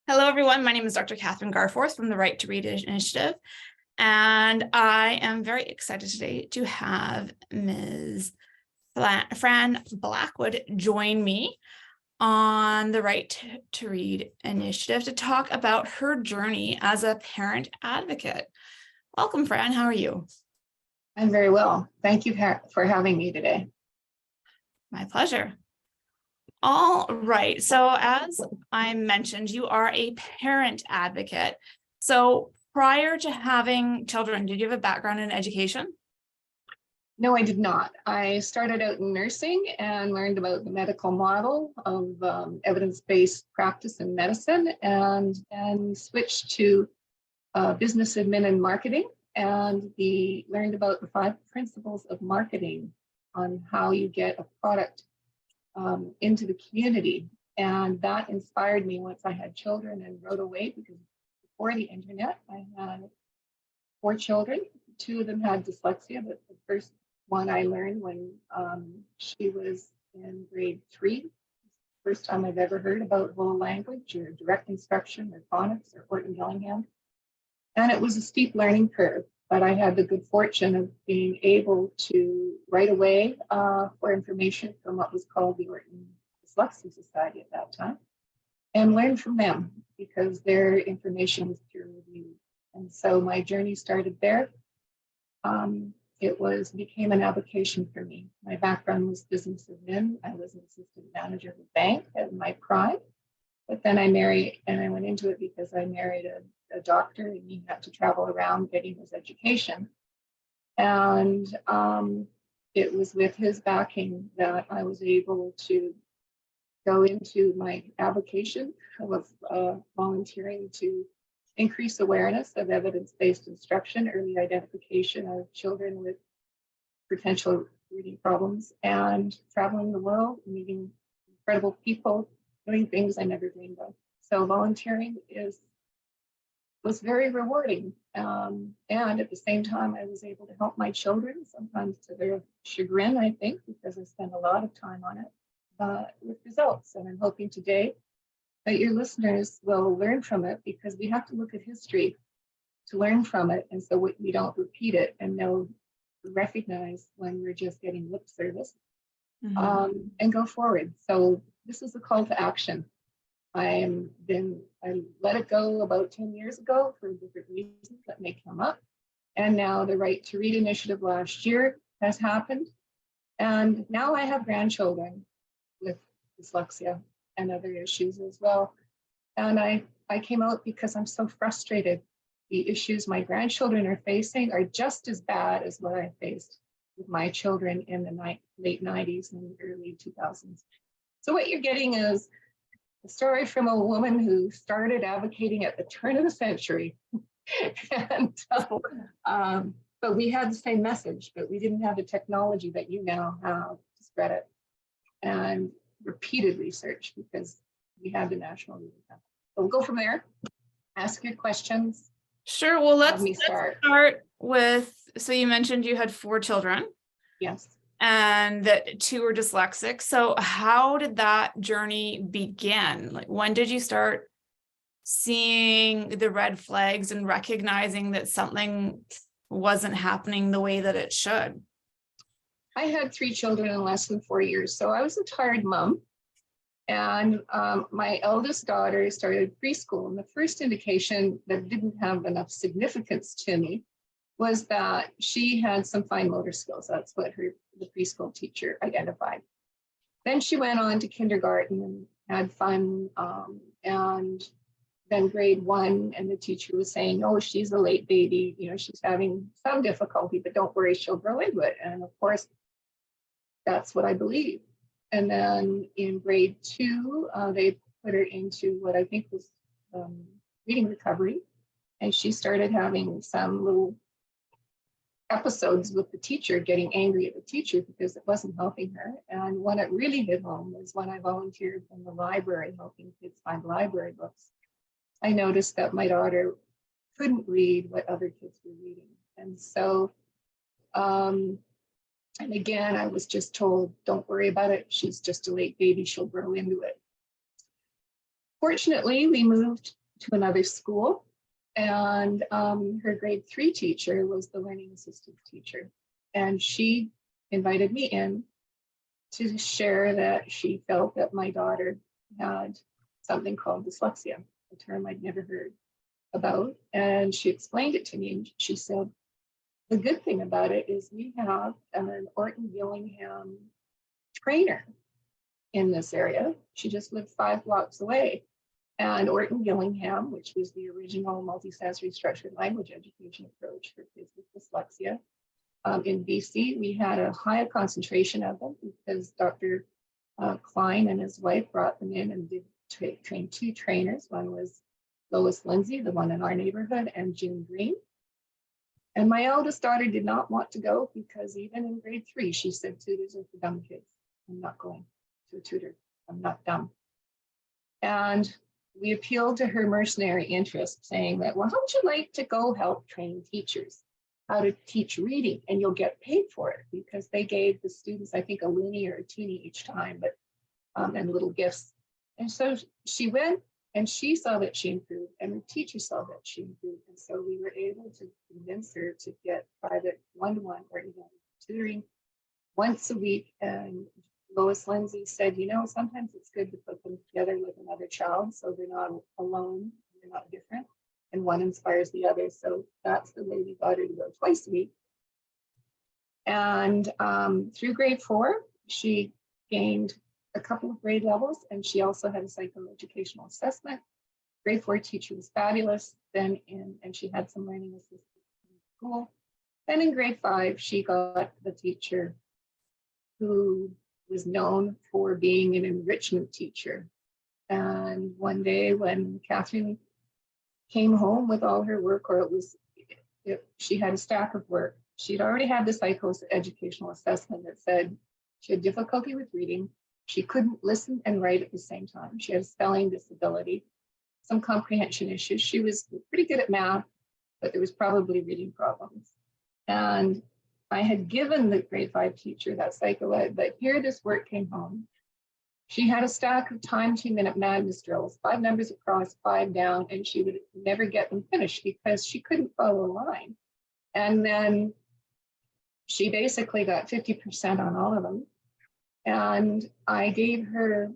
Hello, everyone. My name is Dr. Kathryn Garforth from the Right to Read Initiative, and I am very excited today to have Ms. Fran Blackwood join me on the Right to Read Initiative to talk about her journey as a parent advocate. Welcome, Fran. How are you? I'm very well. Thank you for having me today. My pleasure. All right. So as I mentioned, you are a parent advocate. So prior to having children, did you have a background in education? No, I did not. I started out in nursing and learned about the medical model of evidence-based practice in medicine and switched to business admin and marketing and learned about the 5 principles of marketing on how you get a product into the community. And that inspired me once I had children and wrote away, because before the internet, I had 4 children. 2 of them had dyslexia, but the first one I learned when she was in grade 3. First time I've ever heard about whole language or direct instruction or phonics or Orton-Gillingham. And it was a steep learning curve, but I had the good fortune of being able to write away for information from what was called the Orton Dyslexia Society at that time, and learn from them because their information was peer reviewed. And so my journey started there. It became an avocation for me. My background was business admin. I was an assistant manager of a bank at my prime, but then I married, and I went into it because I married a doctor, and he had to travel around getting his education. And it was with his backing that I was able to go into my avocation of volunteering to increase awareness of evidence-based instruction, early identification of children with potential reading problems, and traveling the world, meeting incredible people, doing things I never dreamed of. So volunteering was very rewarding. And at the same time, I was able to help my children, sometimes to their chagrin, I think, because I spent a lot of time on it, with results. And I'm hoping today that your listeners will learn from it, because we have to look at history to learn from it. And so we don't repeat it and recognize when we're just getting lip service, and go forward. So this is a call to action. I let it go about 10 years ago for different reasons that may come up. And now the Right to Read initiative last year has happened. And now I have grandchildren with dyslexia and other issues as well. And I came out because I'm so frustrated. The issues my grandchildren are facing are just as bad as what I faced with my children in the late 90s and early 2000s. So what you're getting is a story from a woman who started advocating at the turn of the century. But we had the same message, but we didn't have the technology that you now have to spread it, and repeated research, because we have the national reading plan. So we'll go from there. Ask your questions. Sure. Well, let's start with, so you mentioned you had 4 children. Yes. And that 2 were dyslexic. So how did that journey begin? Like, when did you start seeing the red flags and recognizing that something wasn't happening the way that it should? I had 3 children in less than 4 years, so I was a tired mom. And my eldest daughter started preschool, and the first indication that didn't have enough significance to me was that she had some fine motor skills. That's what the preschool teacher identified. Then she went on to kindergarten and had fun, and then grade 1, and the teacher was saying, oh, she's a late baby, she's having some difficulty, but don't worry, she'll grow into it. And of course, that's what I believe. And then in grade 2, they put her into what I think was reading recovery, and she started having some little episodes with the teacher, getting angry at the teacher because it wasn't helping her. And when it really hit home was when I volunteered in the library, helping kids find library books. I noticed that my daughter couldn't read what other kids were reading. And so, and again, I was just told, don't worry about it. She's just a late baby. She'll grow into it. Fortunately, we moved to another school, and her grade 3 teacher was the learning assistance teacher. And she invited me in to share that she felt that my daughter had something called dyslexia, a term I'd never heard about. And she explained it to me, and she said, the good thing about it is we have an Orton Gillingham trainer in this area. She just lived 5 blocks away. And Orton Gillingham, which was the original multisensory structured language education approach for kids with dyslexia, in BC, we had a high concentration of them because Dr. Klein and his wife brought them in and did train 2 trainers. One was Lois Lindsay, the one in our neighborhood, and June Green. And my eldest daughter did not want to go because even in grade 3, she said, tutors are for dumb kids. I'm not going to a tutor. I'm not dumb. And we appealed to her mercenary interest, saying that, well, how would you like to go help train teachers how to teach reading, and you'll get paid for it, because they gave the students, I think, a loonie or a toonie each time, but and little gifts. And so she went, and she saw that she improved, and her teacher saw that she improved. And so we were able to convince her to get private one-to-one or even tutoring once a week. And Lois Lindsay said, you know, sometimes it's good to put them together with another child so they're not alone, they're not different, and one inspires the other. So that's the way we got her to go twice a week. And through grade 4, she gained a couple of grade levels, and she also had a psychoeducational assessment. Grade 4 teacher was fabulous. Then and she had some learning assistance in school. Then in grade 5, she got the teacher who was known for being an enrichment teacher. And one day when Kathryn came home with all her work, or she had a stack of work, she'd already had the psychoeducational assessment that said she had difficulty with reading. She couldn't listen and write at the same time. She had a spelling disability, some comprehension issues. She was pretty good at math, but there was probably reading problems. And I had given the grade 5 teacher that psychoed, but here this work came home. She had a stack of time 2-minute madness drills, 5 numbers across, 5 down, and she would never get them finished because she couldn't follow a line. And then she basically got 50% on all of them. And I gave her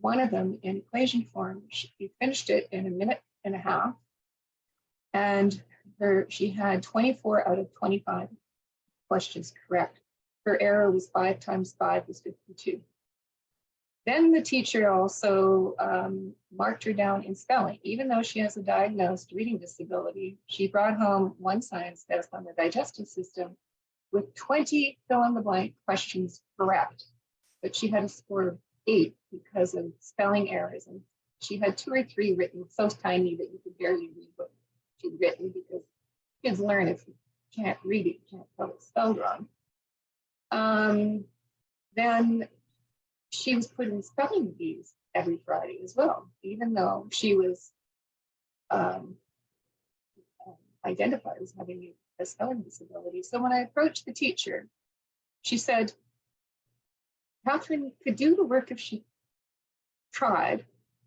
one of them in equation form. She finished it in a minute and a half. And she had 24 out of 25 questions correct. Her error was 5 times 5 was 52. Then the teacher also marked her down in spelling. Even though she has a diagnosed reading disability, she brought home one science test on the digestive system with 20 fill-in-the-blank questions correct. But she had a score of 8 because of spelling errors. And she had 2 or 3 written so tiny that you could barely read what she'd written, because kids learn if you can't read it, you can't tell it's spelled wrong. Then she was put in spelling bees every Friday as well, even though she was identified as having a spelling disability. So when I approached the teacher, she said, Kathryn could do the work if she tried,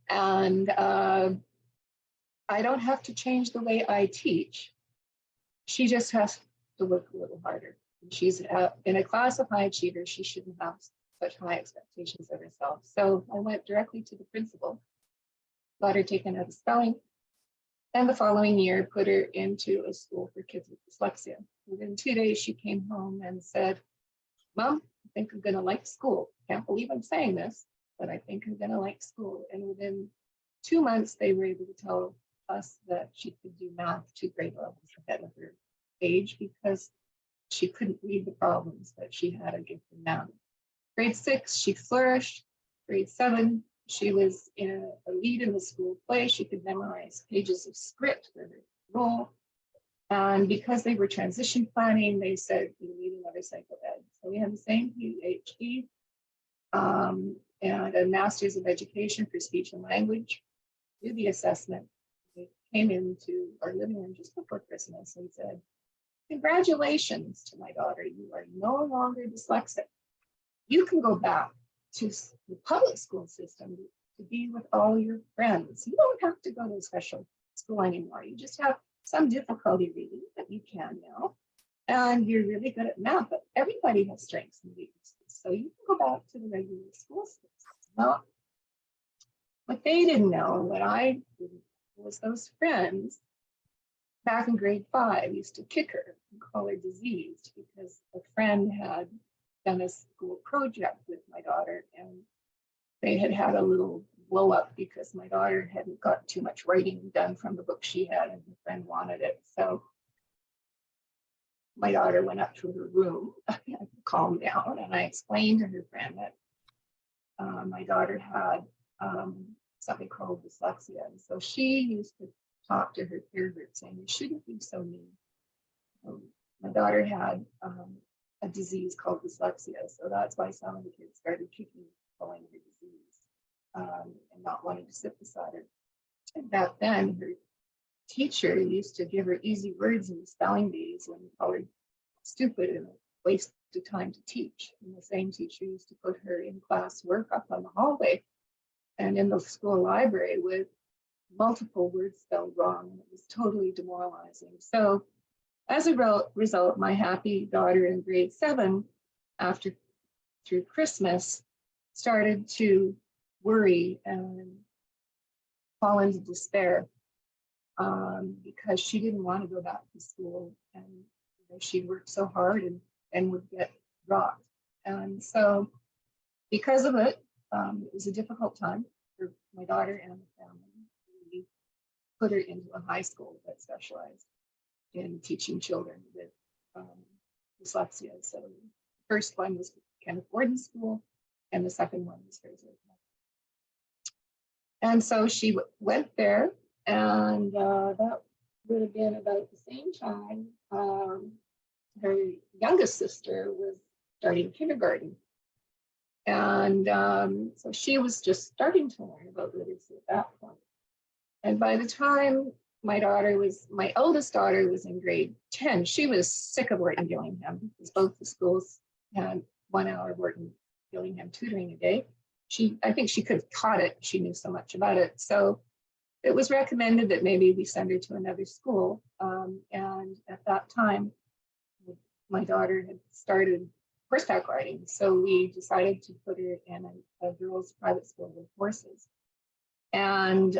and I don't have to change the way I teach. She just has to work a little harder. She's in a class of high achievers. She shouldn't have such high expectations of herself. So I went directly to the principal, got her taken out of spelling, and the following year put her into a school for kids with dyslexia. Within 2 days, she came home and said, Mom, I think I'm going to like school. Can't believe I'm saying this, but I think I'm going to like school. And within 2 months, they were able to tell us that she could do math 2 grade levels ahead of her age because she couldn't read the problems, but she had a gift in math. Grade 6, she flourished. Grade 7, she was in a lead in the school play. She could memorize pages of script for her role. And because they were transition planning, they said, you need another psycho ed. So we have the same PhD and a master's of education for speech and language. Do the assessment. We came into our living room just before Christmas and said, congratulations to my daughter. You are no longer dyslexic. You can go back to the public school system to be with all your friends. You don't have to go to a special school anymore. You just have some difficulty reading, but you can now. And you're really good at math, but everybody has strengths and weaknesses. So you can go back to the regular school systems. Well, what they didn't know, what I didn't know, was those friends back in grade 5 used to kick her and call her diseased because a friend had done a school project with my daughter, and they had had a little blow up because my daughter hadn't got too much writing done from the book she had, and her friend wanted it. So my daughter went up to her room, calmed down, and I explained to her friend that my daughter had something called dyslexia. And so she used to talk to her peer group saying, you shouldn't be so mean. My daughter had a disease called dyslexia. So that's why some of the kids started kicking, calling her disease, and not wanting to sit beside her. And back then, her teacher used to give her easy words in the spelling bees when you called her stupid and a waste of time to teach. And the same teacher used to put her in class work up on the hallway and in the school library with multiple words spelled wrong. And it was totally demoralizing. So as a result, my happy daughter in grade 7, through Christmas, started to worry and fall into despair because she didn't want to go back to school, and she worked so hard and would get dropped. And so because of it, it was a difficult time for my daughter and the family. We put her into a high school that specialized in teaching children with dyslexia. So the first one was Kenneth Gordon School, and the second one was Fraser. And so she went there, and that would have been about the same time her youngest sister was starting kindergarten. And so she was just starting to learn about literacy at that point. And by the time my eldest daughter was in grade 10, she was sick of Wharton Gillingham because both the schools had 1 hour of Wharton Gillingham tutoring a day. I think she could have taught it. She knew so much about it. So it was recommended that maybe we send her to another school. And at that time, my daughter had started horseback riding. So we decided to put her in a girls' private school with horses. And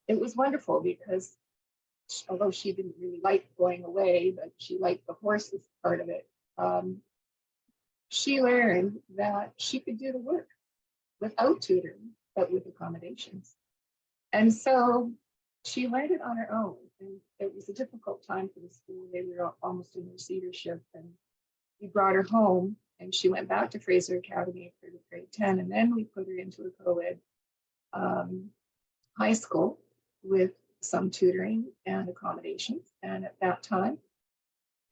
it was wonderful because although she didn't really like going away, but she liked the horses part of it, she learned that she could do the work without tutoring, but with accommodations. And so she learned it on her own. And it was a difficult time for the school. They were almost in receivership. And we brought her home, and she went back to Fraser Academy for grade 10. And then we put her into a co-ed high school with some tutoring and accommodations. And at that time,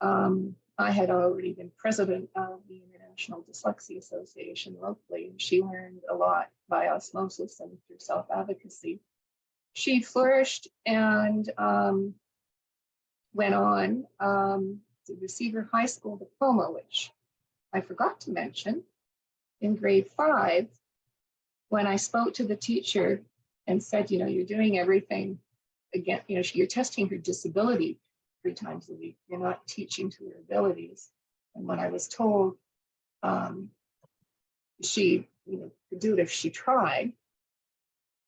I had already been president of the International Dyslexia Association locally, and she learned a lot by osmosis and through self-advocacy. She flourished and went on to receive her high school diploma, which I forgot to mention. In grade 5, when I spoke to the teacher and said, you're doing everything again, you're testing her disability 3 times a week. You're not teaching to her abilities. And when I was told she could do it if she tried,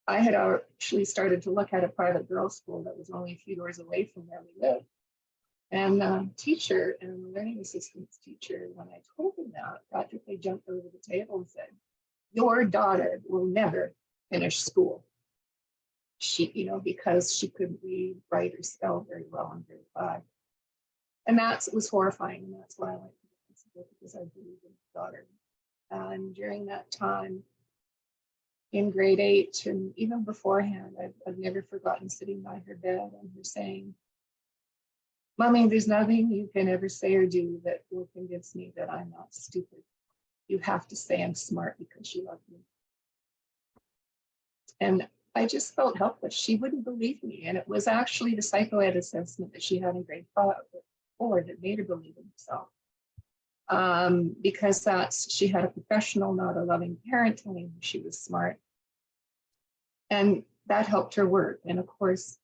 I had actually started to look at a private girls' school that was only a few doors away from where we lived. And the teacher and the learning assistance teacher, when I told them that, practically jumped over the table and said, your daughter will never finish school. She, because she couldn't read, write, or spell very well in grade 5. And that was horrifying. And that's why I went to the principal, because I believed in my daughter. And during that time, in grade 8, and even beforehand, I've never forgotten sitting by her bed and her saying, Mommy, there's nothing you can ever say or do that will convince me that I'm not stupid. You have to say I'm smart because you love me. And I just felt helpless. She wouldn't believe me. And it was actually the psychoed assessment that she had in grade 4 that made her believe in herself. Because she had a professional, not a loving parent telling her she was smart. And that helped her work. And of course,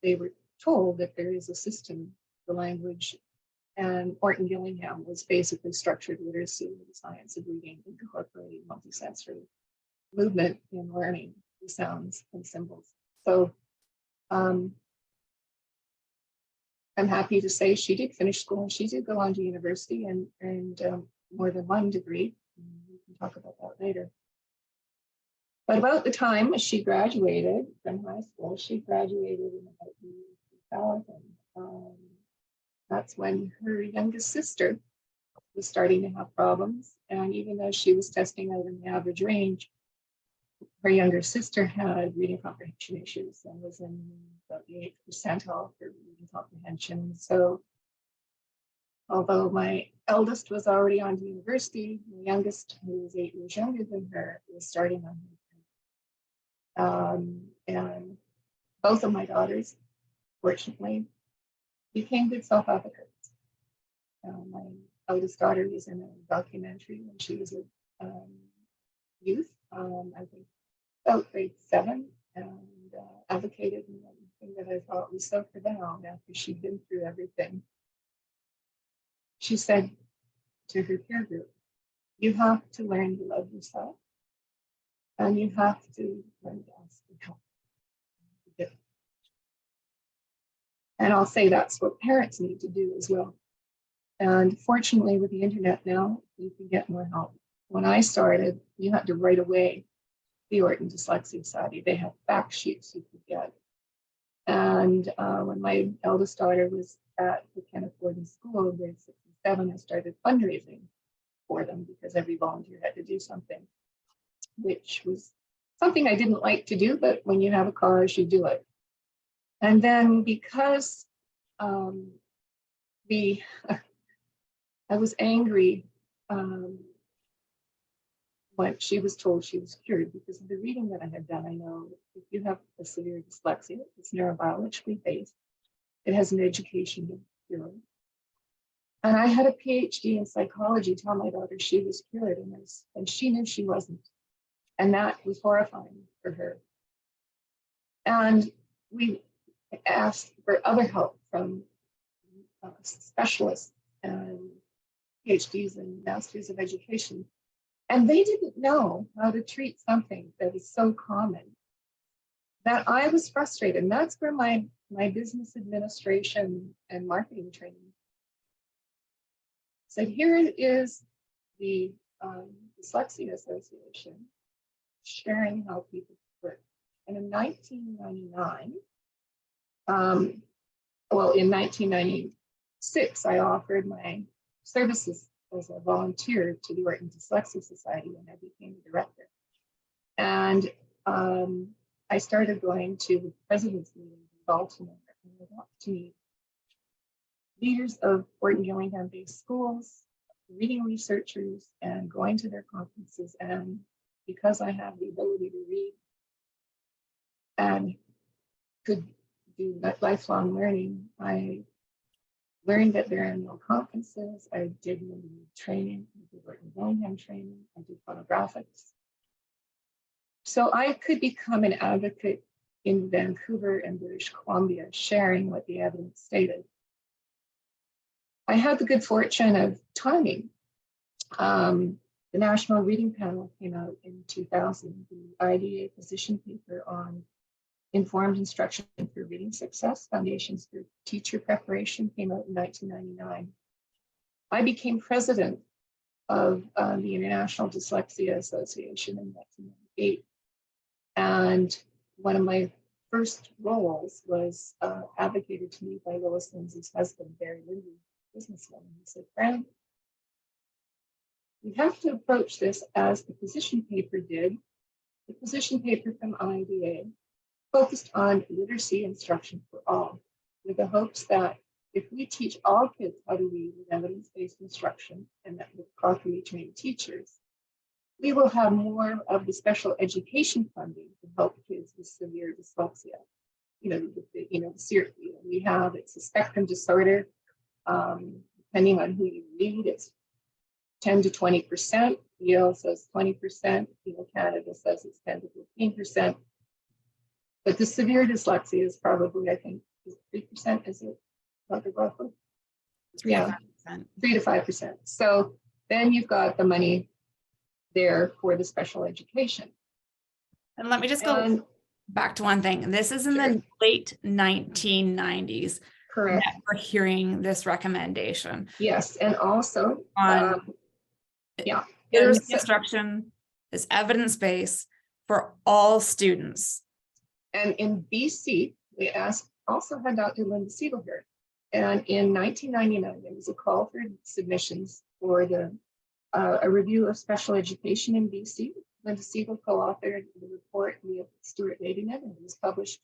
they were told that there is a system for language, and Orton Gillingham was basically structured literacy, the science of reading, incorporating multisensory movement in learning the sounds and symbols. So I'm happy to say she did finish school, and she did go on to university and more than one degree. We can talk about that later. But about the time she graduated from high school, she graduated in about 2000. That's when her youngest sister was starting to have problems. And even though she was testing out in the average range, her younger sister had reading comprehension issues and was in about the 8th percentile for reading comprehension. So although my eldest was already on to university, my youngest, who was 8 years younger than her, was starting on her. And both of my daughters, fortunately, became good self-advocates. My eldest daughter was in a documentary when she was a youth, I think about grade 7, and advocated in anything that I thought was so profound after she'd been through everything. She said to her peer group, you have to learn to love yourself, and you have to learn to ask for help. And I'll say that's what parents need to do as well. And fortunately, with the internet now, you can get more help. When I started, you had to write away the Orton Dyslexia Society. They had fact sheets you could get. And when my eldest daughter was at the Kenneth Gordon School in grade 6 and 7, I started fundraising for them because every volunteer had to do something, which was something I didn't like to do, but when you have a cause, you do it. And then because I was angry when she was told she was cured because of the reading that I had done. I know if you have a severe dyslexia, it's neurobiologically based. It has an education to cure. And I had a PhD in psychology tell my daughter she was cured, and she knew she wasn't. And that was horrifying for her. And we asked for other help from specialists and PhDs and Masters of Education. And they didn't know how to treat something that is so common that I was frustrated. And that's where my business administration and marketing training said, here it is, the Dyslexia Association sharing how people work. And in 1999, in 1996, I offered my services as a volunteer to the Orton Dyslexia Society, and I became the director. And I started going to the president's meetings in Baltimore, and I got to meet leaders of Orton Gillingham-based schools, reading researchers, and going to their conferences. And because I have the ability to read and could do lifelong learning, I learned that there are no conferences. I did training, I did Orton Gillingham training, I did photographics. So I could become an advocate in Vancouver and British Columbia, sharing what the evidence stated. I had the good fortune of timing. The National Reading Panel came out in 2000, the IDA position paper on Informed Instruction for Reading Success, Foundations for Teacher Preparation came out in 1999. I became president of the International Dyslexia Association in 1998. And one of my first roles was advocated to me by Lois Lindsay's husband, Barry Lindsay, businessman. He said, Fran, we have to approach this as the position paper did. The position paper from IDA focused on literacy instruction for all, with the hopes that if we teach all kids how to read with evidence-based instruction and that with properly trained teachers, we will have more of the special education funding to help kids with severe dyslexia. We have, it's a spectrum disorder. Depending on who you read, it's 10 to 20%. Yale says 20%. Even Canada says it's 10 to 15%. But the severe dyslexia is probably, I think, 3%, is it, Dr. Garforth? 3 to 5%. 3 to 5%. So then you've got the money there for the special education. And let me just go back to one thing. This is in the late 1990s. Correct. That we're hearing this recommendation. Yes, and also, literacy instruction is evidence-based for all students. And in BC, we also had Dr. Linda Siegel here. And in 1999, there was a call for submissions for a review of special education in BC. Linda Siegel co-authored the report with Stuart Ladingen, and it was published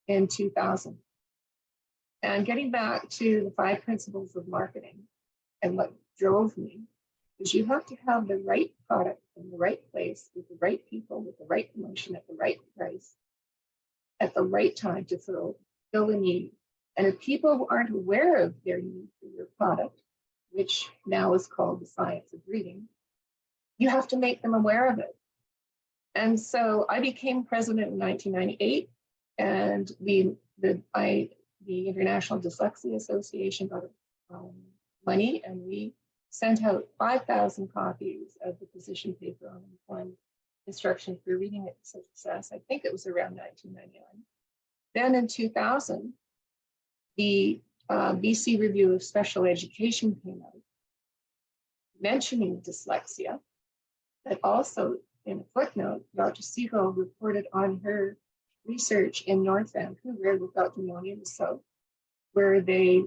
in 2000. And getting back to the 5 principles of marketing, and what drove me is you have to have the right product in the right place with the right people with the right promotion at the right price at the right time to fill the need. And if people aren't aware of their need for your product, which now is called the science of reading, you have to make them aware of it. And so I became president in 1998, and the International Dyslexia Association got money, and we sent out 5,000 copies of the position paper on informed instruction for reading success. I think it was around 1999. Then in 2000, the BC Review of Special Education came out, mentioning dyslexia, but also in a footnote, Dr. Siegel reported on her research in North Vancouver with Dr. Moni in the South, where they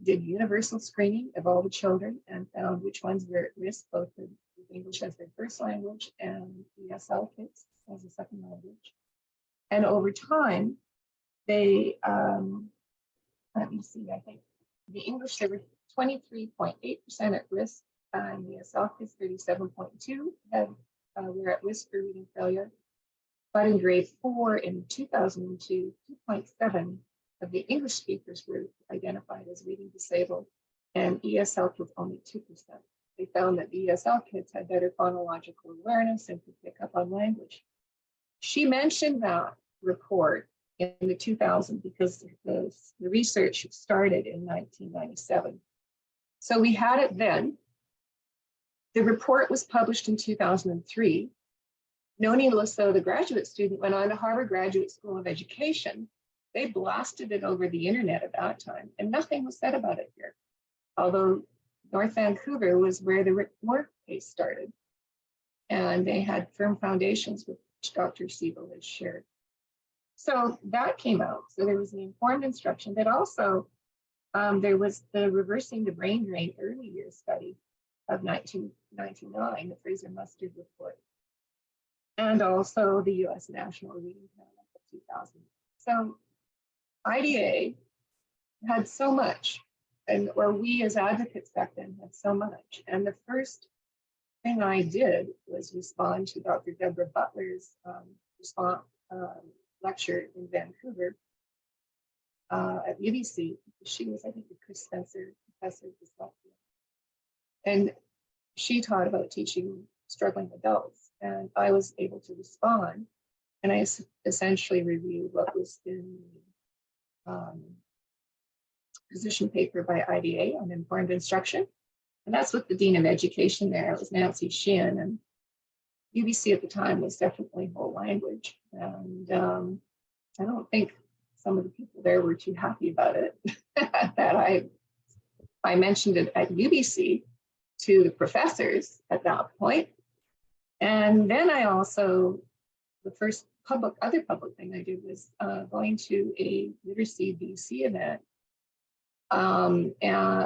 did universal screening of all the children and found which ones were at risk, both with English as their first language and ESL kids as a second language. And over time, they, let me see, I think the English, there were 23.8% at risk, and the ESL kids, 37.2%, were at risk for reading failure. But in grade 4 in 2002, 2.7% of the English speakers were identified as reading disabled, and ESL kids only 2%. They found that the ESL kids had better phonological awareness and could pick up on language. She mentioned that report in the 2000 because the research started in 1997. So we had it then. The report was published in 2003. Noni Lasso, the graduate student, went on to Harvard Graduate School of Education. They blasted it over the internet at that time, and nothing was said about it here. Although North Vancouver was where the Rick Moore case started, and they had firm foundations with which Dr. Siegel has shared. So that came out. So there was the informed instruction, but also there was the reversing the brain drain early years study of 1999, the Fraser Mustard report, and also the U.S. National Reading Plan of 2000. So IDA had so much, or we as advocates back then had so much. And the first thing I did was respond to Dr. Deborah Butler's lecture in Vancouver at UBC. She was, I think, the Chris Spencer professor of dyslexia. And she taught about teaching struggling adults. And I was able to respond. And I essentially reviewed what was in the position paper by IDA on informed instruction. And that's with the Dean of Education there. It was Nancy Sheehan. And UBC at the time was definitely whole language. And I don't think some of the people there were too happy about it, that I mentioned it at UBC to the professors at that point. And then I also, the first other public thing I did was going to a Literacy BC event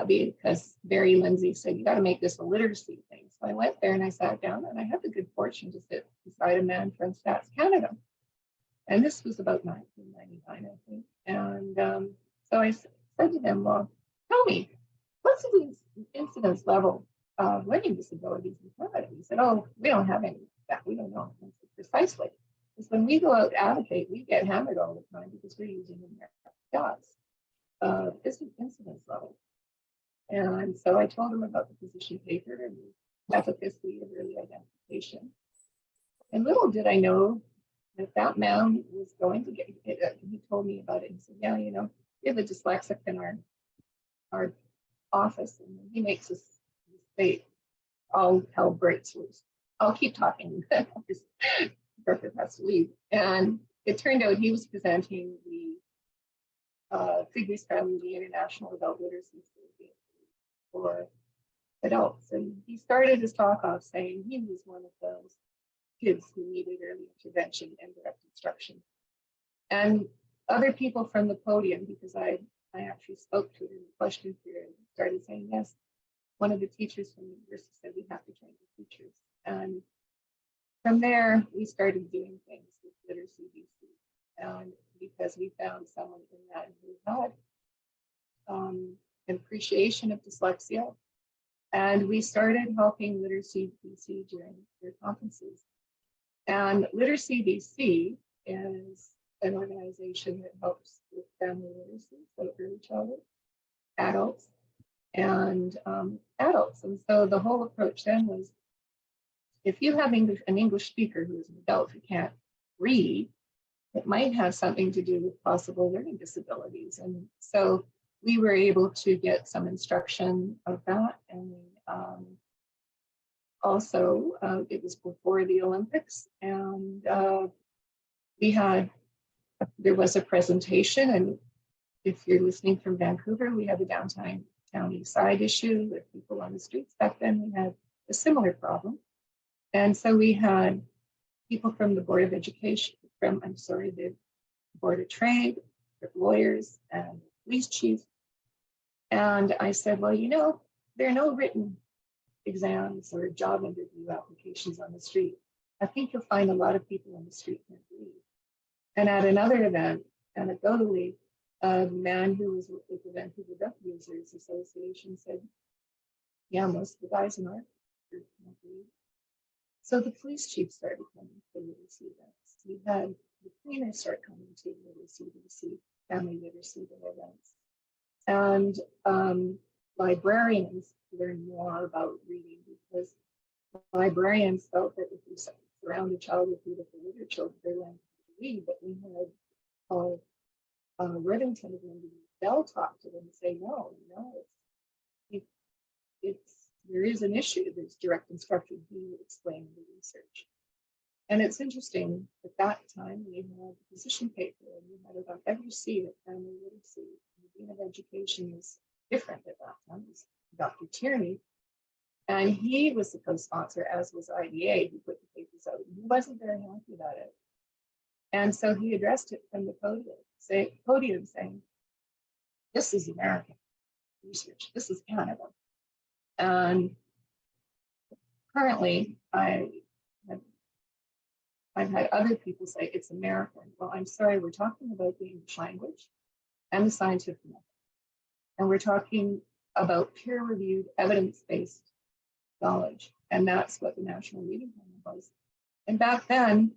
because Barry Lindsay said, you got to make this a literacy thing. So I went there and I sat down, and I had the good fortune to sit beside a man from Stats Canada. And this was about 1999, I think. And so I said to them, well, tell me, what's the incidence level of learning disabilities in Canada? He said, oh, we don't have any of that. We don't know precisely. Because when we go out to advocate, we get hammered all the time because we're using American incidence level. And so I told him about the position paper and the efficacy of early identification. education. And little did I know that that man was going to get it. He told me about it. He said, yeah, you know, we have a dyslexic in our office, and he makes us mistake. All hell breaks loose. I'll keep talking. Griffith has to leave. And it turned out he was presenting the Figures Family International Adult Literacy Survey for adults. And he started his talk off saying he was one of those kids who needed early intervention and direct instruction. And other people from the podium, because I actually spoke to it in the question period, started saying, yes, one of the teachers from the university said we have to train the teachers. And from there, we started doing things with Literacy BC. And because we found someone in that who had an appreciation of dyslexia. And we started helping Literacy BC during their conferences. And Literacy BC is an organization that helps with family literacy, so early childhood, adults, and adults. And so the whole approach then was, if you have an English speaker who is an adult who can't read, it might have something to do with possible learning disabilities. And so we were able to get some instruction of that. And also, it was before the Olympics, and there was a presentation. And if you're listening from Vancouver, we have a downtown east side issue with people on the streets. Back then, we had a similar problem. And so we had people from the Board of Education, the Board of Trade, the lawyers, and police chief. And I said, well, you know, there are no written exams or job interview applications on the street. I think you'll find a lot of people on the street can't read. And at another event, anecdotally, a man who was with the Vancouver Drug Users Association said, yeah, most of the guys in our group can't read. So the police chief started coming to literacy events. We had the cleaners start coming to literacy, family literacy events. And librarians learned more about reading, because librarians felt that if you surround a child with beautiful literature, they learn to read. But we had Paul Rivington of Lindy Bell talk to them and say, no, there is an issue. There's direct instruction. He would explain the research. And it's interesting, at that time, we had a position paper, and we had about every seat at family literacy. The Dean of Education was different at that time. It was Dr. Tierney. And he was the co-sponsor, as was IDA, who put the papers out. He wasn't very happy about it. And so he addressed it from the podium saying, this is American research. This is Canada. And currently, I've had other people say it's American. Well, I'm sorry, we're talking about the English language and the scientific method. And we're talking about peer-reviewed, evidence-based knowledge. And that's what the National Reading Plan was. And back then,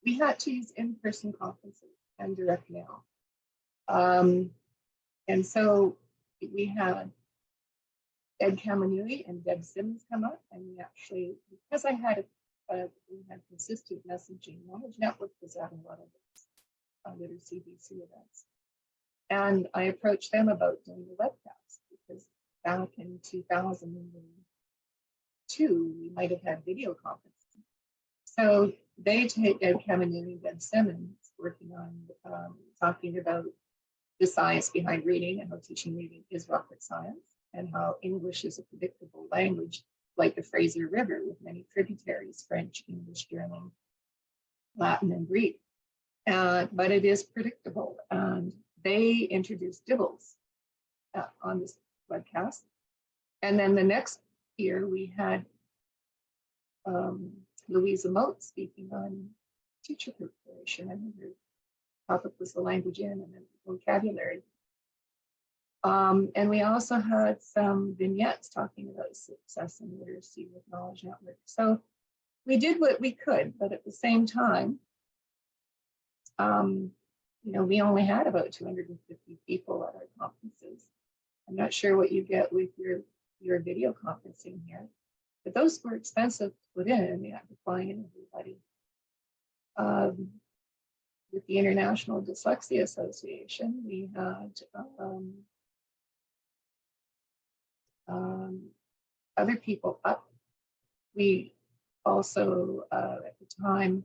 we had to use in-person conferences and direct mail. And so we had Ed Kamanui and Deb Simmons come up, and we actually, because we had consistent messaging, Knowledge Network was at a lot of Literacy BC events. And I approached them about doing the webcast, because back in 2002, we might have had video conferencing. So they take Ed Kamanui and Deb Simmons working on talking about the science behind reading and how teaching reading is rocket science, and how English is a predictable language, like the Fraser River, with many tributaries, French, English, German, Latin, and Greek. But it is predictable. And they introduced dibbles on this webcast. And then the next year, we had Louisa Moat speaking on teacher preparation. And her topic was the language in and then vocabulary. And we also had some vignettes talking about success in literacy with Knowledge Network. So we did what we could, but at the same time, we only had about 250 people at our conferences. I'm not sure what you get with your video conferencing here, but those were expensive to put in, and we had to fly in everybody. With the International Dyslexia Association, we had other people up. We also, at the time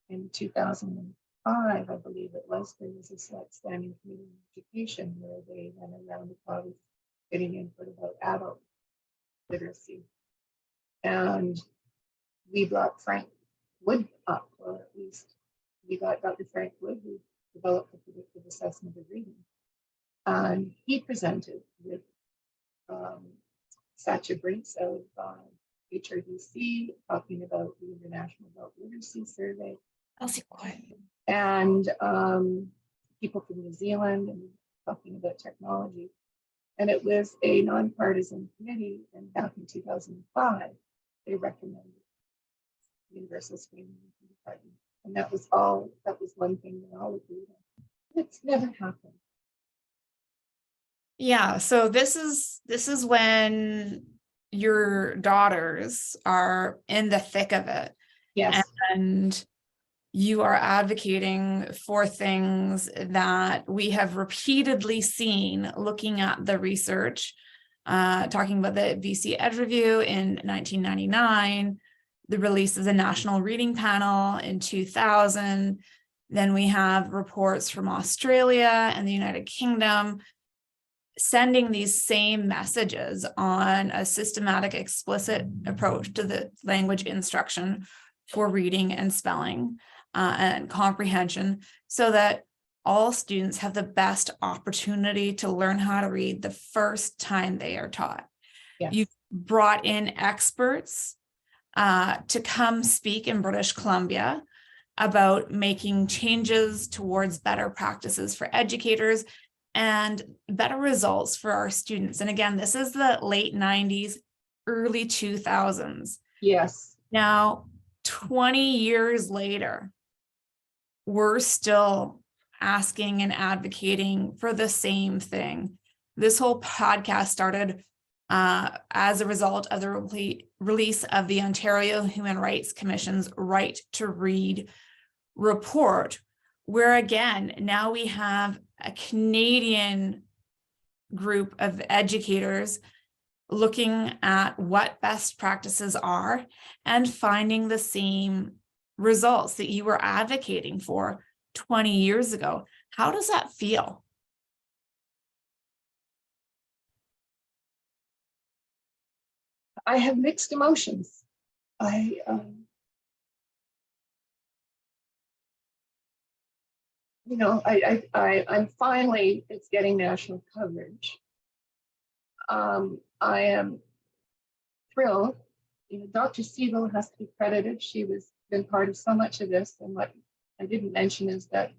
in 2005, I believe it was, there was a select standing committee on education where they went around the province getting input about adult literacy. And we brought Frank Wood up, or at least we got Dr. Frank Wood, who developed the predictive assessment of reading. And he presented with Satya Brinks of HRDC, talking about the International Adult Literacy Survey. I'll see quiet. And people from New Zealand, and talking about technology. And it was a nonpartisan committee, and back in 2005, they recommended universal screening. And that was one thing that all agreed on. It's never happened. Yeah, so this is when your daughters are in the thick of it. Yes. And you are advocating for things that we have repeatedly seen, looking at the research, talking about the BC Ed Review in 1999, the release of the National Reading Panel in 2000. Then we have reports from Australia and the United Kingdom sending these same messages on a systematic, explicit approach to the language instruction for reading and spelling and comprehension, so that all students have the best opportunity to learn how to read the first time they are taught. Yes. You've brought in experts to come speak in British Columbia about making changes towards better practices for educators and better results for our students. And again, this is the late 90s, early 2000s. Yes. Now, 20 years later, we're still asking and advocating for the same thing. This whole podcast started as a result of the release of the Ontario Human Rights Commission's Right to Read report, where again, now we have a Canadian group of educators looking at what best practices are and finding the same results that you were advocating for 20 years ago. How does that feel? I have mixed emotions. I'm finally, it's getting national coverage. I am thrilled. Dr. Siegel has to be credited. She was been part of so much of this. And what I didn't mention is that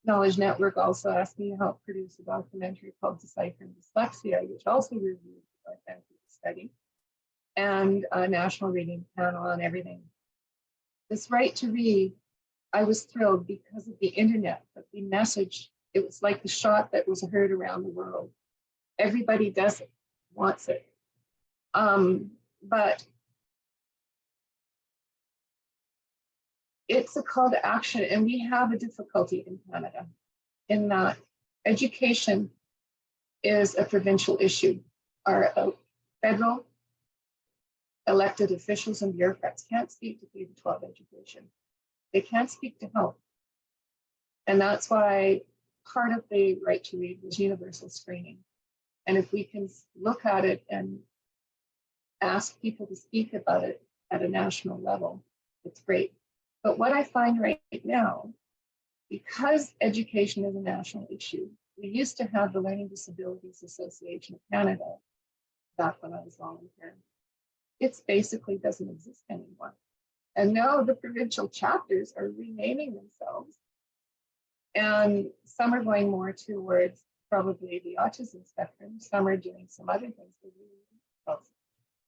Knowledge Network also asked me to help produce a documentary called Deciphering Dyslexia, which also reviewed the study, and a national reading panel and everything. This right to read, I was thrilled because of the internet, but the message, it was like the shot that was heard around the world. Everybody does it, wants it. But it's a call to action, and we have a difficulty in Canada in that education is a provincial issue. Our federal elected officials and bureaucrats can't speak to K-12 education. They can't speak to health. And that's why part of the right to read was universal screening. And if we can look at it and ask people to speak about it at a national level, it's great. But what I find right now, because education is a national issue, we used to have the Learning Disabilities Association of Canada back when I was volunteering. It basically doesn't exist anymore. And now the provincial chapters are renaming themselves. And some are going more towards probably the autism spectrum. Some are doing some other things.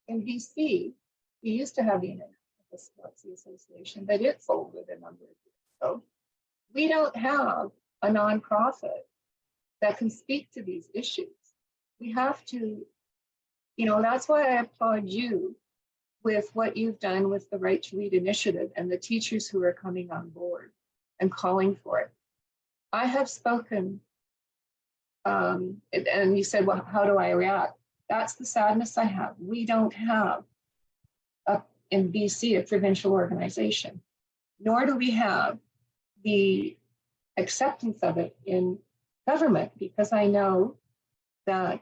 In BC, we used to have the International Dyslexia Association, but it folded a number of years ago. We don't have a nonprofit that can speak to these issues. We have to, that's why I applaud you with what you've done with the Right to Read initiative and the teachers who are coming on board and calling for it. I have spoken, and you said, well, how do I react? That's the sadness I have. We don't have in BC a provincial organization, nor do we have the acceptance of it in government, because I know that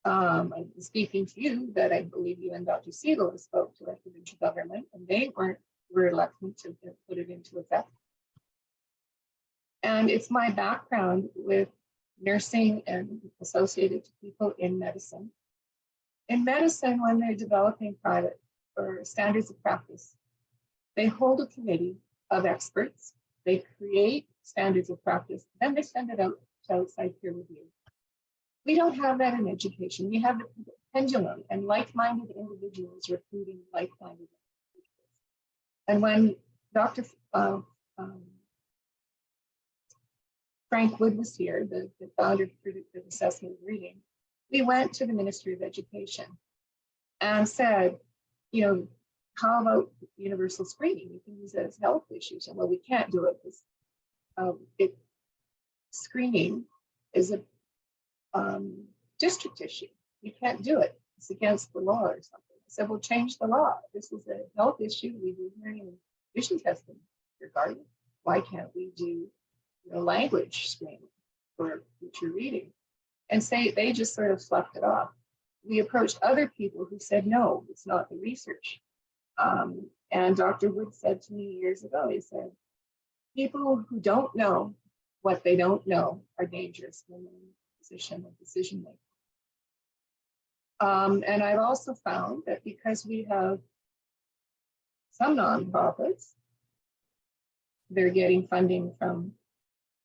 I'm speaking to you, that I believe you and Dr. Siegel spoke to our provincial government, and they were reluctant to put it into effect. And it's my background with nursing and associated to people in medicine. In medicine, when they're developing private or standards of practice, they hold a committee of experts, they create standards of practice, then they send it out to outside peer review. We don't have that in education. We have the pendulum and like-minded individuals recruiting like-minded individuals. And when Dr. Frank Wood was here, the founder of predictive assessment of reading, we went to the Ministry of Education and said, you know, how about universal screening? You can use it as health issues. And well, we can't do it because screening is a district issue. You can't do it. It's against the law or something. I said, well, change the law. This is a health issue. We do hearing and vision testing regarding. Why can't we do language screening for future reading? And say they just sort of sloughed it off. We approached other people who said, no, it's not the research. And Dr. Wood said to me years ago, he said, people who don't know what they don't know are dangerous when they're in a position of decision making. And I've also found that because we have some nonprofits, they're getting funding from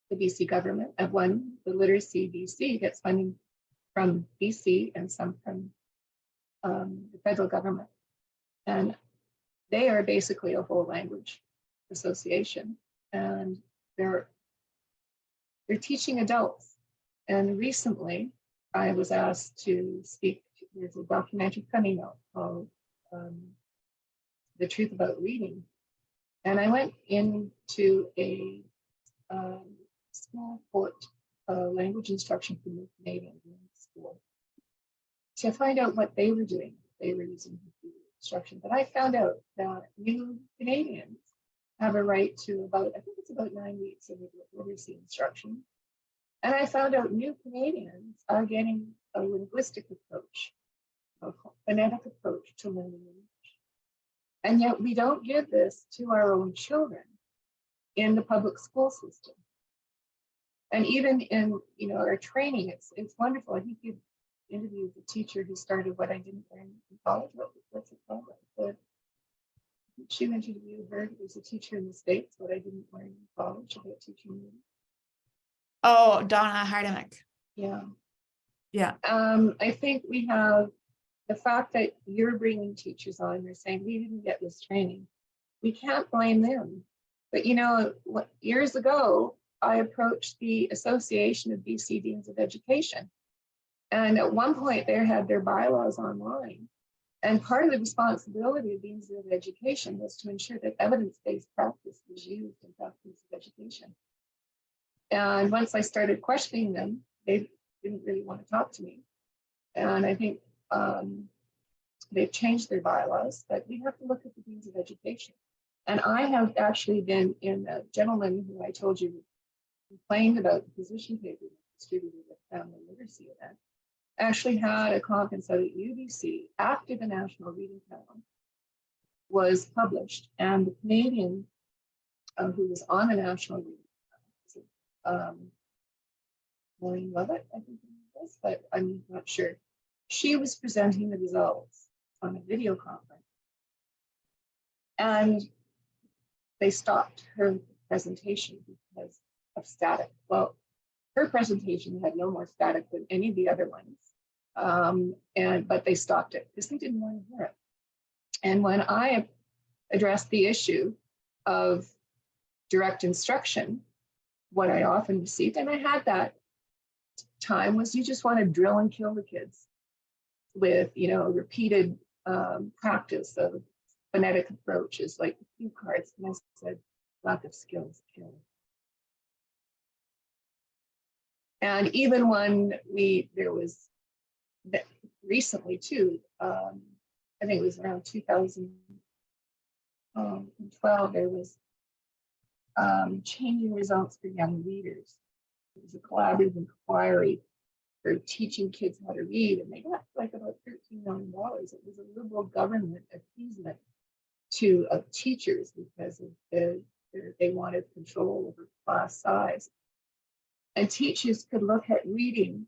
the BC government, and one, the Literacy BC, gets funding from BC and some from the federal government. And they are basically a whole language association, and they're teaching adults. And recently I was asked to speak, there's a documentary coming out called The Truth About Reading. And I went into a school for language instruction for new Canadians in school to find out what they were doing. They were using instruction, but I found out that new Canadians have a right to about, I think it's about 9 weeks of literacy instruction. And I found out new Canadians are getting a linguistic approach, a phonetic approach to learning English. And yet we don't give this to our own children in the public school system. And even in our training, it's wonderful. I think you interviewed the teacher who started What I Didn't Learn in College. What's it called? She interviewed her. There's a teacher in the States, What I Didn't Learn in College, about teaching reading. Oh, Donna Hardemick. Yeah. Yeah. I think we have the fact that you're bringing teachers on, you're saying we didn't get this training. We can't blame them. But years ago, I approached the Association of BC Deans of Education. And at one point they had their bylaws online. And part of the responsibility of Deans of Education was to ensure that evidence-based practice was used in practice of education. And once I started questioning them, they didn't really want to talk to me. And I think they've changed their bylaws, but we have to look at the Deans of Education. And I have actually been in a gentleman who I told you complained about the position paper distributed at Family Literacy event, actually had a conference out at UBC after the National Reading Panel was published, and the Canadian who was on the National Reading Panel, Maureen Lovett, I think it was, but I'm not sure. She was presenting the results on a video conference, and they stopped her presentation because of static. Well, her presentation had no more static than any of the other ones, but they stopped it because they didn't want to hear it. And when I addressed the issue of direct instruction, what I often received, and I had that time, was you just want to drill and kill the kids with repeated practice of phonetic approaches like the cue cards. And I said, lack of skills kill. And even when there was recently too, I think it was around 2012, there was changing results for young readers. It was a collaborative inquiry for teaching kids how to read, and they got like about $13 million. It was a liberal government appeasement of teachers because of they wanted control over class size. And teachers could look at reading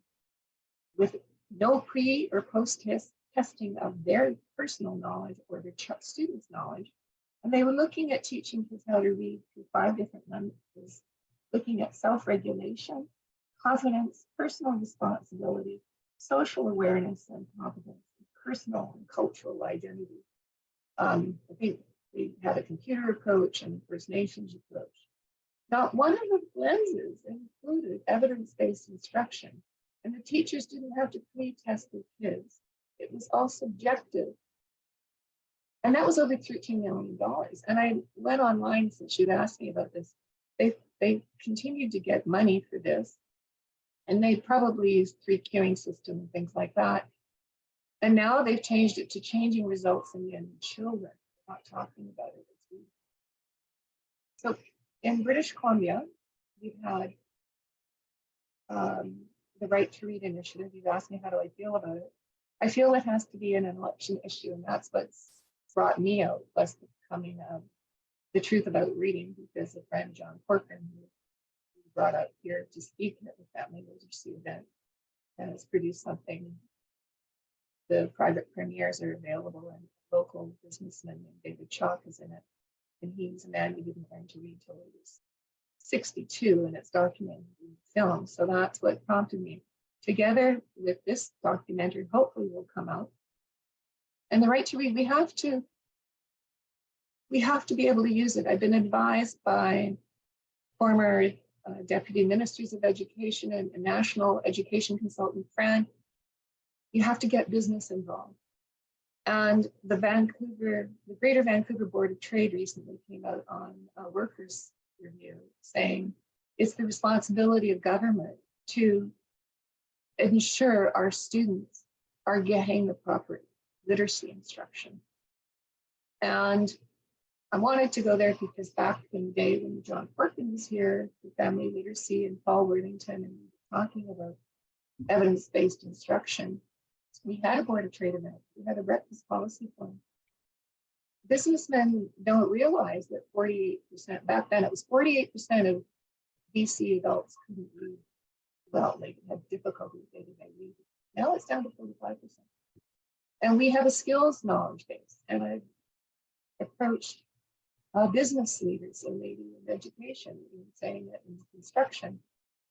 with no pre or post testing of their personal knowledge or their students' knowledge. And they were looking at teaching kids how to read through 5 different lenses, looking at self-regulation, confidence, personal responsibility, social awareness and competence, personal and cultural identity. I think they had a computer approach and a First Nations approach. Now, one of the lenses included evidence-based instruction, and the teachers didn't have to pre-test their kids. It was all subjective. And that was over $13 million. And I went online since you'd asked me about this. They continued to get money for this. And they probably used 3 queuing system and things like that. And now they've changed it to changing results in young children. We're not talking about it. So in British Columbia, we've had the Right to Read initiative. You've asked me how do I feel about it. I feel it has to be an election issue, and that's what's brought me out, plus becoming the truth about reading, because a friend, John Corcoran, who brought out here to speak at the Family Literacy event, and has produced something. The private premieres are available, and local businessman named David Chalk is in it. And he's a man who didn't learn to read till he was 62, and it's documented in film. So that's what prompted me. Together with this documentary, hopefully will come out. And the right to read, we have to be able to use it. I've been advised by former deputy ministers of education and a national education consultant, Fran, you have to get business involved. And the Greater Vancouver Board of Trade recently came out on a workers' review saying it's the responsibility of government to ensure our students are getting the proper literacy instruction. And I wanted to go there because back in the day when John Corcoran was here, the family literacy and Paul Worthington, and talking about evidence-based instruction, we had a Board of Trade event. We had a breakfast policy forum. Businessmen don't realize that 48%, back then it was 48% of BC adults couldn't read well. They had difficulty with day-to-day reading. Now it's down to 45%. And we have a skills knowledge base. And I've approached business leaders, a lady in education, in saying that in construction,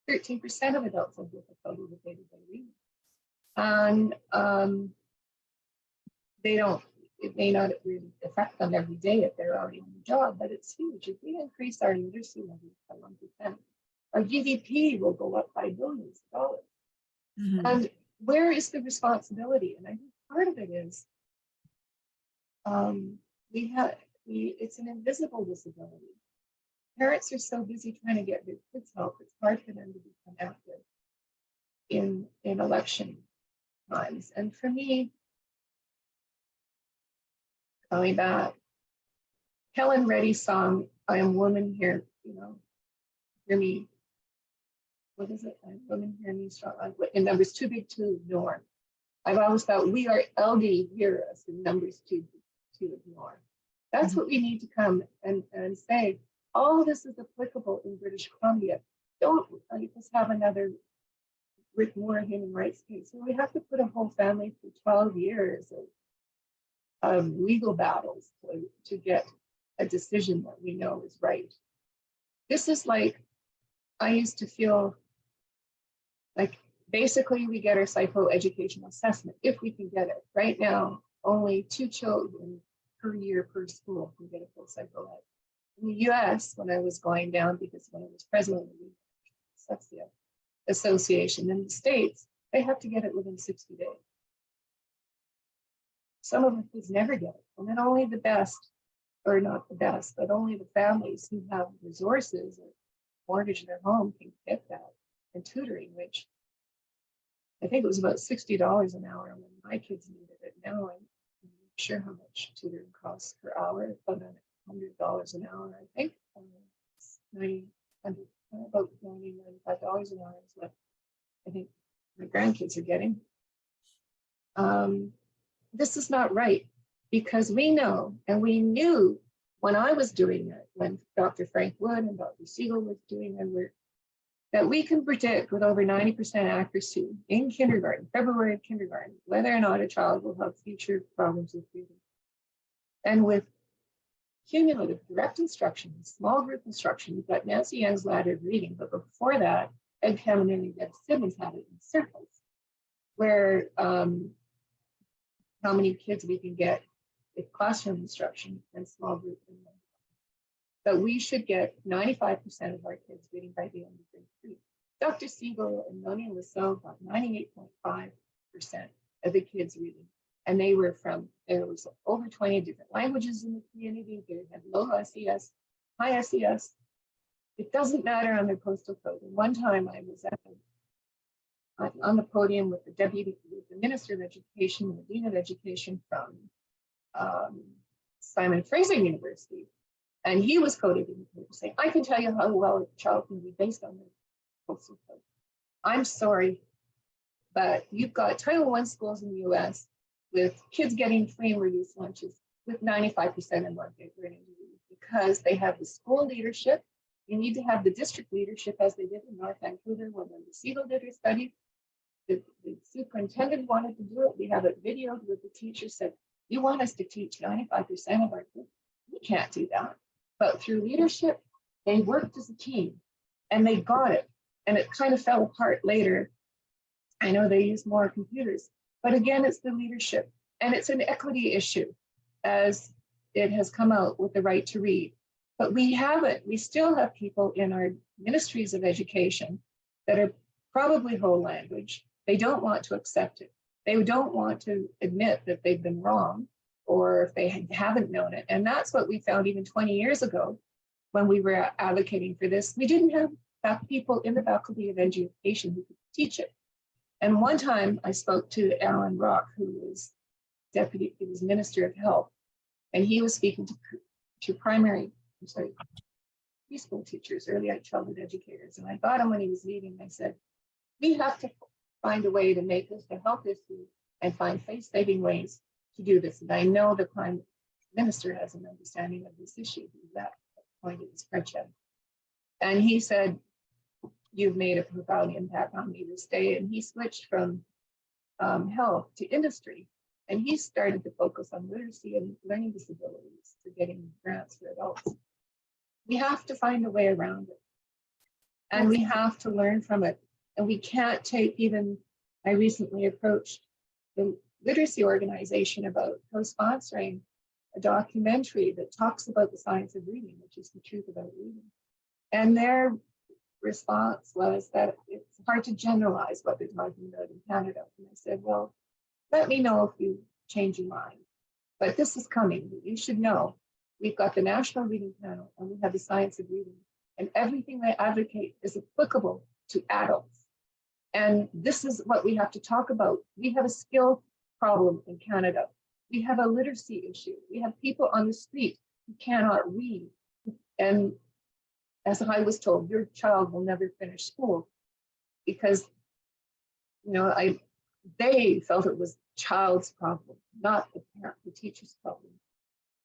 13% of adults have difficulty with day-to-day reading. And it may not really affect them every day if they're already on the job, but it's huge. If we increase our literacy levels by 1%, our GDP will go up by billions of dollars. Mm-hmm. And where is the responsibility? And I think part of it is it's an invisible disability. Parents are so busy trying to get their kids help, it's hard for them to become active in election times. And for me, going back, Helen Reddy's song, I Am Woman Here, hear me. What is it? I am woman, hear me strong. In numbers too big to ignore. I've always thought we are LD, hear us, in numbers too big to ignore. That's what we need to come and say. All of this is applicable in British Columbia. Don't just have another Rick Moore human rights case. So we have to put a whole family through 12 years of legal battles to get a decision that we know is right. This is like, I used to feel like basically we get our psychoeducational assessment if we can get it. Right now, only 2 children per year per school can get a full psycho ed. In the US, when I was going down, because when I was president of the Dyslexia Association in the States, they have to get it within 60 days. some of the kids never get it. And then only the best, or not the best, but only the families who have resources or mortgage their home can get that. And tutoring, which I think it was about $60 an hour when my kids needed it. Now I'm not sure how much tutoring costs per hour, but $100 an hour, I think. About $95 an hour is what I think my grandkids are getting. This is not right, because we know, and we knew when I was doing it, when Dr. Frank Wood and Dr. Siegel was doing their work, that we can predict with over 90% accuracy in kindergarten, February of kindergarten, whether or not a child will have future problems with reading. And with cumulative direct instruction, small group instruction, you've got Nancy Young's ladder of reading, but before that, Ed Cameron and Deb Simmons had it in circles, where how many kids we can get with classroom instruction and small group. But we should get 95% of our kids reading by the end of grade 3. Dr. Siegel and Noni Lasso got 98.5% of the kids reading. And they were there was over 20 different languages in the community. They had low SES, high SES. It doesn't matter on their postal code. And one time I was on the podium with the Minister of Education and the Dean of Education from Simon Fraser University. And he was quoted in the paper saying, I can tell you how well a child can be based on their postal code. I'm sorry, but you've got Title I schools in the US with kids getting free and reduced lunches with 95% in market learning, because they have the school leadership. You need to have the district leadership, as they did in North Vancouver when the Siegel did her study. The superintendent wanted to do it. We have it videoed with the teacher said, you want us to teach 95% of our kids? We can't do that. But through leadership, they worked as a team and they got it. And it kind of fell apart later. I know they use more computers, but again, it's the leadership, and it's an equity issue, as it has come out with the right to read. But we haven't. We still have people in our ministries of education that are probably whole language. They don't want to accept it. They don't want to admit that they've been wrong, or if they haven't known it. And that's what we found even 20 years ago when we were advocating for this. We didn't have people in the faculty of education who could teach it. And one time I spoke to Alan Rock, who was Minister of Health, and he was speaking to preschool teachers, early childhood educators. And I got him when he was leaving. I said, we have to find a way to make this a health issue and find face-saving ways to do this. And I know the Prime Minister has an understanding of this issue. That point in his spreadsheet. And he said, you've made a profound impact on me this day. And he switched from health to industry. And he started to focus on literacy and learning disabilities for getting grants for adults. We have to find a way around it. And we have to learn from it. And we can't take I recently approached the literacy organization about co-sponsoring a documentary that talks about the science of reading, which is the truth about reading. And their response was that it's hard to generalize what they're talking about in Canada. And I said, well, let me know if you change your mind. But this is coming. You should know. We've got the National Reading Panel, and we have the science of reading. And everything they advocate is applicable to adults. And this is what we have to talk about. We have a skill problem in Canada. We have a literacy issue. We have people on the street who cannot read. And as I was told, your child will never finish school because, they felt it was child's problem, not the parent, the teacher's problem.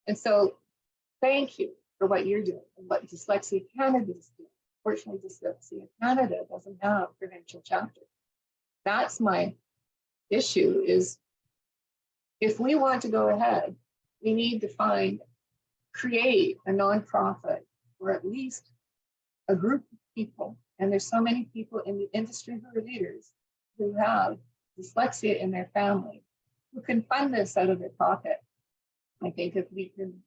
And so thank you for what you're doing and what Dyslexia Canada is doing. Fortunately, Dyslexia Canada doesn't have a provincial chapter. That's my issue is if we want to go ahead, we need to create a nonprofit or at least a group of people. And there's so many people in the industry who are leaders who have dyslexia in their family who can fund this out of their pocket. I think if we can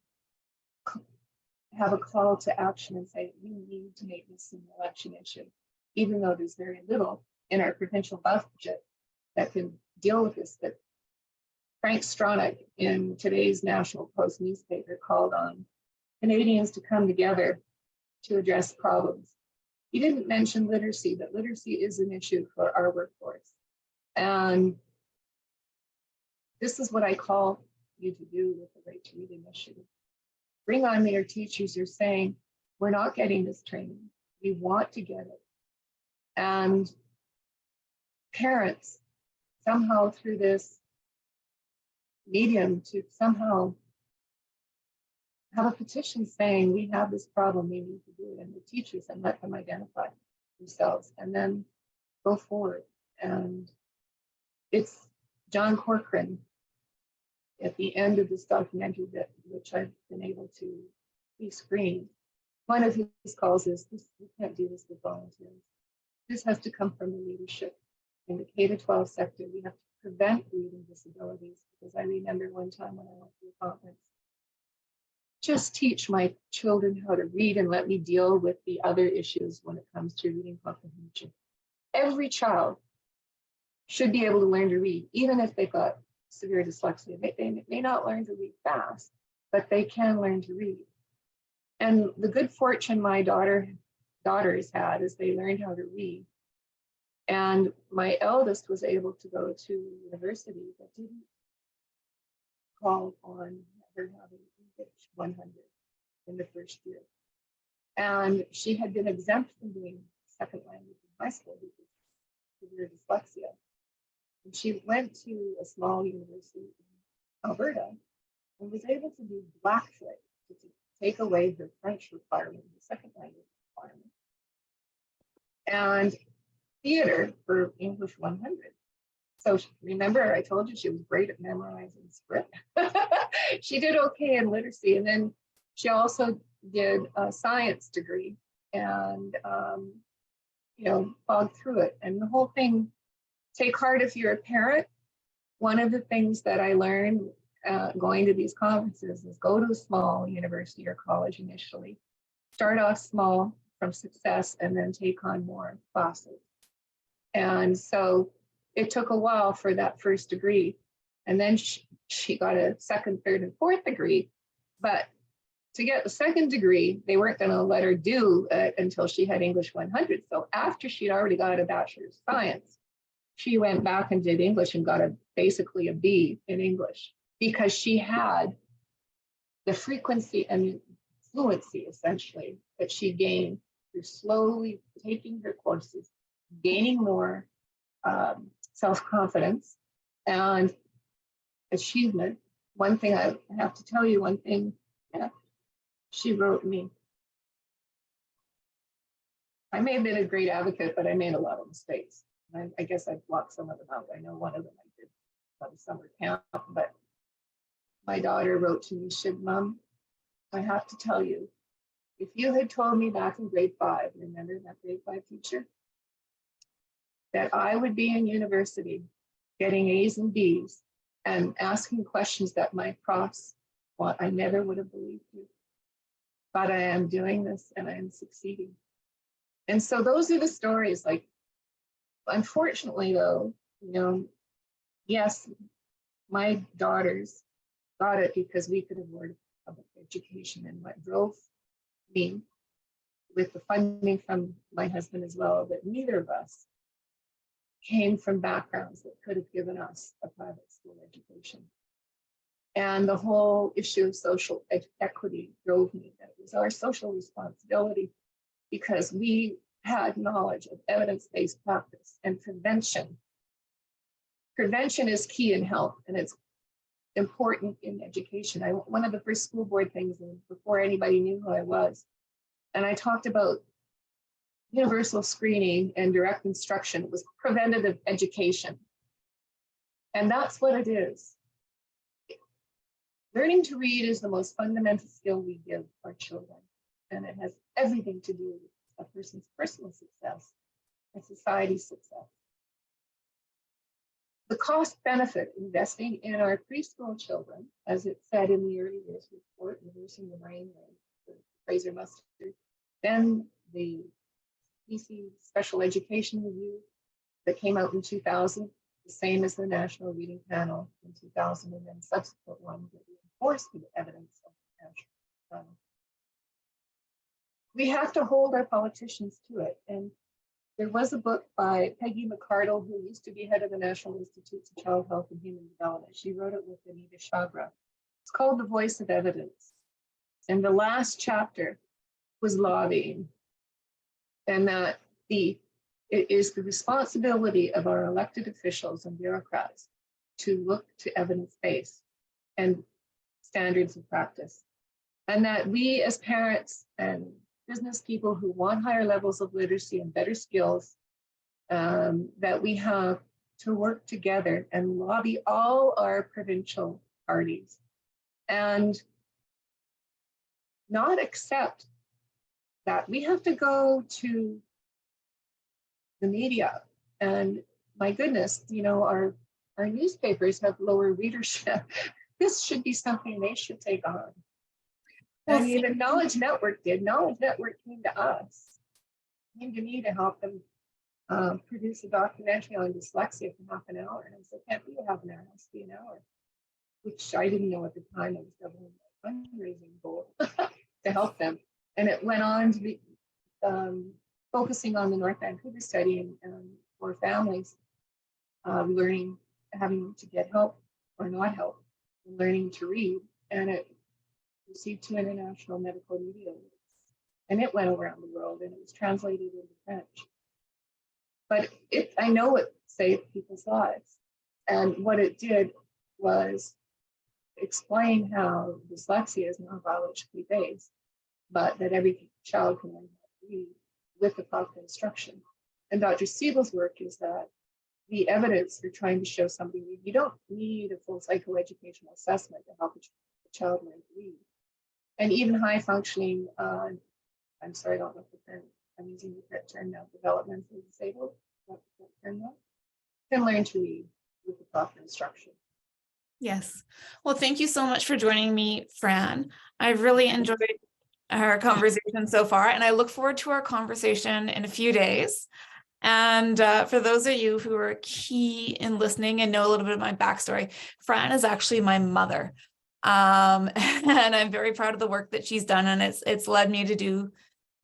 have a call to action and say, we need to make this an election issue, even though there's very little in our provincial budget that can deal with this. But Frank Stronach in today's National Post newspaper called on Canadians to come together to address problems. He didn't mention literacy, but literacy is an issue for our workforce. And this is what I call you to do with the Right to Read initiative. Bring on their teachers who are saying, we're not getting this training. We want to get it. And parents, somehow through this medium, to somehow have a petition saying, we have this problem, we need to do it, and the teachers, and let them identify themselves and then go forward. And it's John Corcoran at the end of this documentary, that which I've been able to be screened. One of his calls is, we can't do this with volunteers. This has to come from the leadership. In the K-12 sector, we have to prevent reading disabilities, because I remember one time when I went to a conference, just teach my children how to read and let me deal with the other issues when it comes to reading comprehension. Every child should be able to learn to read, even if they've got severe dyslexia. They may not learn to read fast, but they can learn to read. And the good fortune my daughters had is they learned how to read. And my eldest was able to go to university, but didn't call on her having English 100 in the first year. And she had been exempt from doing second language in high school because of severe dyslexia. And she went to a small university in Alberta and was able to do Blackfoot to take away her French requirement, the second language requirement, and theater for English 100. So remember, I told you she was great at memorizing script. She did okay in literacy, and then she also did a science degree, and followed through it. And the whole thing, take heart if you're a parent. One of the things that I learned going to these conferences is go to a small university or college initially, start off small from success, and then take on more classes. And so it took a while for that first degree. And then she got a second, third, and fourth degree. But to get the second degree, they weren't going to let her do it until she had English 100. So after she'd already got a Bachelor of Science, she went back and did English and got basically a B in English, because she had the frequency and fluency, essentially, that she gained through slowly taking her courses, gaining more self-confidence and achievement. One thing I have to tell you, she wrote me. I may have been a great advocate, but I made a lot of mistakes. I guess I've blocked some of them out. I know one of them I did at the summer camp, but my daughter wrote to me, she said, Mom, I have to tell you, if you had told me back in grade 5, remember that grade 5 teacher, that I would be in university getting A's and B's and asking questions that my profs want, I never would have believed you. But I am doing this and I am succeeding. And so those are the stories. Like, unfortunately though, yes, my daughters got it because we could afford public education, and what drove me, with the funding from my husband as well, that neither of us came from backgrounds that could have given us a private school education. And the whole issue of social equity drove me. That it was our social responsibility, because we had knowledge of evidence-based practice and prevention. Prevention is key in health, and it's important in education. One of the first school board things, and before anybody knew who I was, and I talked about universal screening and direct instruction, was preventative education. And that's what it is. Learning to read is the most fundamental skill we give our children, and it has everything to do with a person's personal success and society's success. The cost benefit investing in our preschool children, as it said in the early years report, reversing the brain, the Fraser Mustard, then the BC Special Education Review that came out in 2000, the same as the National Reading Panel in 2000, and then subsequent ones that reinforced the evidence of the National Panel. We have to hold our politicians to it. And there was a book by Peggy McCardle, who used to be head of the National Institutes of Child Health and Human Development. She wrote it with Anita Chagra. It's called The Voice of Evidence. And the last chapter was lobbying. And that it is the responsibility of our elected officials and bureaucrats to look to evidence-based and standards of practice. And that we as parents and business people who want higher levels of literacy and better skills, that we have to work together and lobby all our provincial parties and not accept that we have to go to the media. And my goodness, you know, our newspapers have lower readership. This should be something they should take on. And even Knowledge Network did. Knowledge Network came to us, came to me to help them produce a documentary on dyslexia for half an hour. And I said, can't be a half an hour, it has to be an hour, which I didn't know at the time. I was doubling my fundraising goal to help them. And it went on to be focusing on the North Vancouver study and for families learning, having to get help or not help, learning to read. And it received 2 international medical media awards. And it went around the world and it was translated into French. But I know it saved people's lives. And what it did was explain how dyslexia is not biologically based, but that every child can learn how to read with the proper instruction. And Dr. Siebel's work is that the evidence for trying to show somebody, you don't need a full psychoeducational assessment to help a child learn to read. And even high functioning, I'm sorry, I don't know the term, I'm using the correct term now, developmentally disabled, can learn to read with the proper instruction. Yes. Well, thank you so much for joining me, Fran. I really enjoyed our conversation so far, and I look forward to our conversation in a few days. And for those of you who are key in listening and know a little bit of my backstory, Fran is actually my mother. And I'm very proud of the work that she's done, and it's led me to do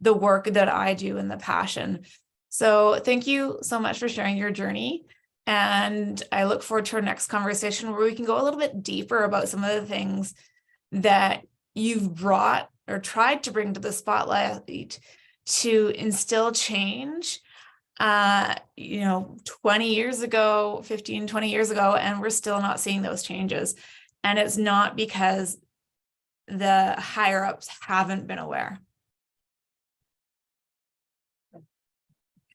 the work that I do and the passion. So thank you so much for sharing your journey. And I look forward to our next conversation where we can go a little bit deeper about some of the things that you've brought or tried to bring to the spotlight to instill change, 20 years ago, 15, 20 years ago, and we're still not seeing those changes. And it's not because the higher ups haven't been aware.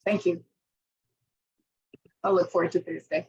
Thank you. I'll look forward to Thursday.